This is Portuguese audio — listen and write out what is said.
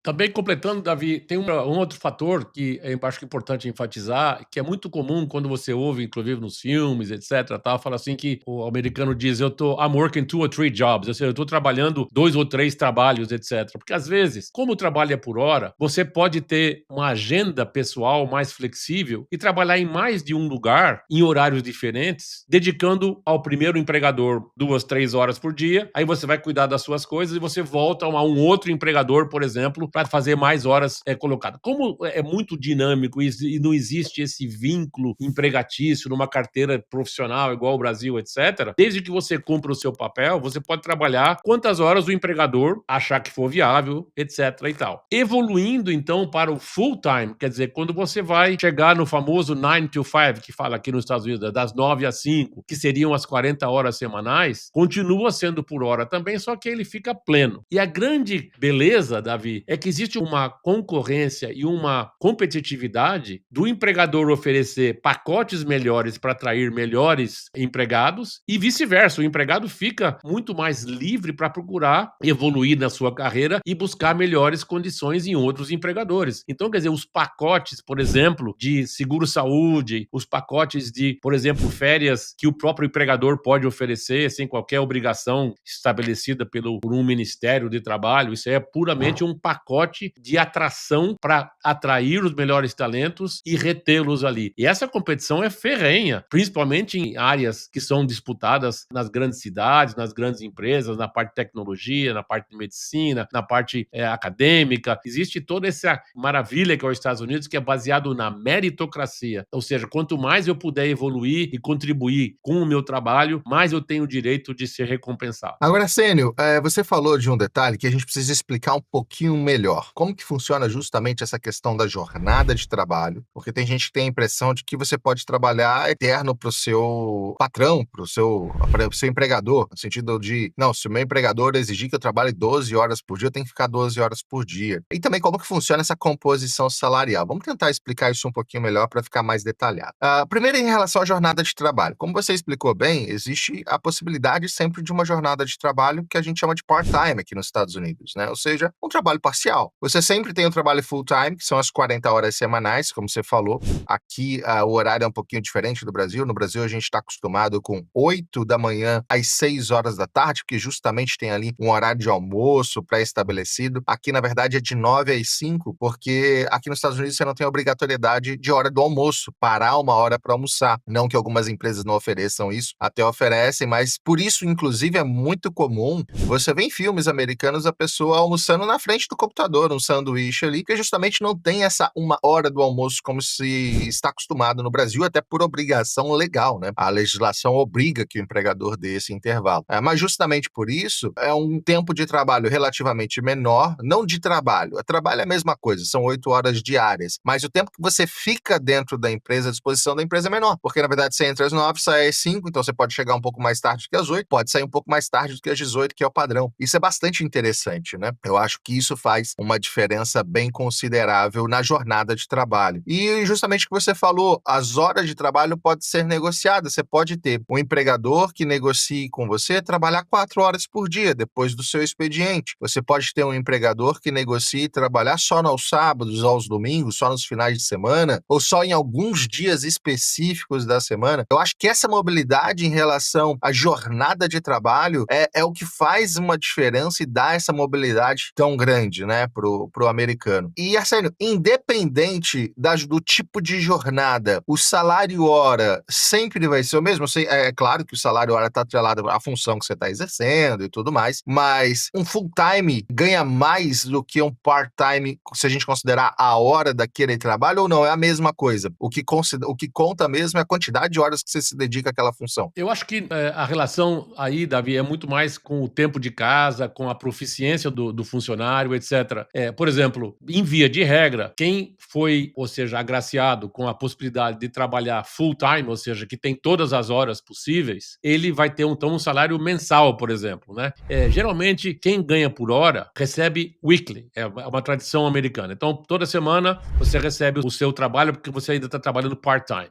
Também completando, Davi, tem um outro fator que eu acho que é importante enfatizar, que é muito comum quando você ouve, inclusive nos filmes, etc, tal, fala assim que o americano diz: I'm working 2 or 3 jobs", ou seja, eu tô trabalhando 2 ou 3 trabalhos, etc. Porque às vezes, como o trabalho é por hora, você pode ter uma agenda pessoal mais flexível e trabalhar em mais de um lugar, em horários diferentes, dedicando ao primeiro empregador 2, 3 horas por dia, aí você vai cuidar das suas coisas e você volta a um outro empregador, por exemplo, para fazer mais horas colocadas. Como é muito dinâmico e não existe esse vínculo empregatício numa carteira profissional igual o Brasil, etc., desde que você cumpra o seu papel, você pode trabalhar quantas horas o empregador achar que for viável, etc. e tal. Evoluindo, então, para o full time, quer dizer, quando você vai chegar no famoso 9 to 5, que fala aqui nos Estados Unidos, das 9 às 5, que seriam as 40 horas semanais, continua sendo por hora também, só que ele fica pleno. E a grande beleza, Davi, é que existe uma concorrência e uma competitividade do empregador oferecer pacotes melhores para atrair melhores empregados e vice-versa. O empregado fica muito mais livre para procurar evoluir na sua carreira e buscar melhores condições em outros empregadores. Então, quer dizer, os pacotes, por exemplo, de seguro-saúde, os pacotes de, por exemplo, férias que o próprio empregador pode oferecer sem qualquer obrigação estabelecida por um Ministério de Trabalho, isso é puramente um pacote de atração para atrair os melhores talentos e retê-los ali. E essa competição é ferrenha, principalmente em áreas que são disputadas nas grandes cidades, nas grandes empresas, na parte de tecnologia, na parte de medicina, na parte acadêmica. Existe toda essa maravilha que é os Estados Unidos, que é baseado na meritocracia. Ou seja, quanto mais eu puder evoluir e contribuir com o meu trabalho, mais eu tenho o direito de ser recompensado. Agora, Sênio, você falou de um detalhe que a gente precisa explicar um pouquinho melhor. Como que funciona justamente essa questão da jornada de trabalho? Porque tem gente que tem a impressão de que você pode trabalhar eterno para o seu patrão, para o seu empregador, no sentido de, não, se o meu empregador exigir que eu trabalhe 12 horas por dia, eu tenho que ficar 12 horas por dia. E também como que funciona essa composição salarial. Vamos tentar explicar isso um pouquinho melhor para ficar mais detalhado. Primeiro, em relação à jornada de trabalho. Como você explicou bem, existe a possibilidade sempre de uma jornada de trabalho que a gente chama de part-time aqui nos Estados Unidos, né? Ou seja, um trabalho parcial. Você sempre tem o trabalho full-time, que são as 40 horas semanais, como você falou. Aqui o horário é um pouquinho diferente do Brasil. No Brasil a gente está acostumado com 8 da manhã às 6 horas da tarde, porque justamente tem ali um horário de almoço pré-estabelecido. Aqui, na verdade, é de 9 às 5, porque aqui nos Estados Unidos você não tem a obrigatoriedade de hora do almoço, parar uma hora para almoçar. Não que algumas empresas não ofereçam isso, até oferecem, mas por isso, inclusive, é muito comum você ver em filmes americanos a pessoa almoçando na frente do computador, um sanduíche ali, que justamente não tem essa uma hora do almoço como se está acostumado no Brasil, até por obrigação legal, né? A legislação obriga que o empregador dê esse intervalo. Mas justamente por isso, é um tempo de trabalho relativamente menor, não de trabalho. O trabalho é a mesma coisa, são 8 horas diárias, mas o tempo que você fica dentro da empresa, à disposição da empresa é menor, porque na verdade você entra às 9, sai às 5, então você pode chegar um pouco mais tarde do que às 8, pode sair um pouco mais tarde do que às 18, que é o padrão. Isso é bastante interessante, né? Eu acho que isso faz uma diferença bem considerável na jornada de trabalho. E justamente o que você falou, as horas de trabalho podem ser negociadas. Você pode ter um empregador que negocie com você trabalhar 4 horas por dia, depois do seu expediente. Você pode ter um empregador que negocie trabalhar só aos sábados, aos domingos, só nos finais de semana, ou só em alguns dias específicos da semana. Eu acho que essa mobilidade em relação à jornada de trabalho é o que faz uma diferença e dá essa mobilidade tão grande, né, pro americano. E, Arsenio, independente do tipo de jornada, o salário hora sempre vai ser o mesmo? É claro que o salário hora está atrelado à função que você está exercendo e tudo mais, mas um full-time ganha mais do que um part-time, se a gente considerar a hora daquele trabalho, ou não? É a mesma coisa? O que conta mesmo é a quantidade de horas que você se dedica àquela função. Eu acho que a relação aí, Davi, é muito mais com o tempo de casa, com a proficiência do funcionário, etc. Por exemplo, em via de regra, quem foi, ou seja, agraciado com a possibilidade de trabalhar full time, ou seja, que tem todas as horas possíveis, ele vai ter então um salário mensal, por exemplo, né? Geralmente, quem ganha por hora recebe weekly, é uma tradição americana. Então, toda semana você recebe o seu trabalho porque você ainda está trabalhando part-time.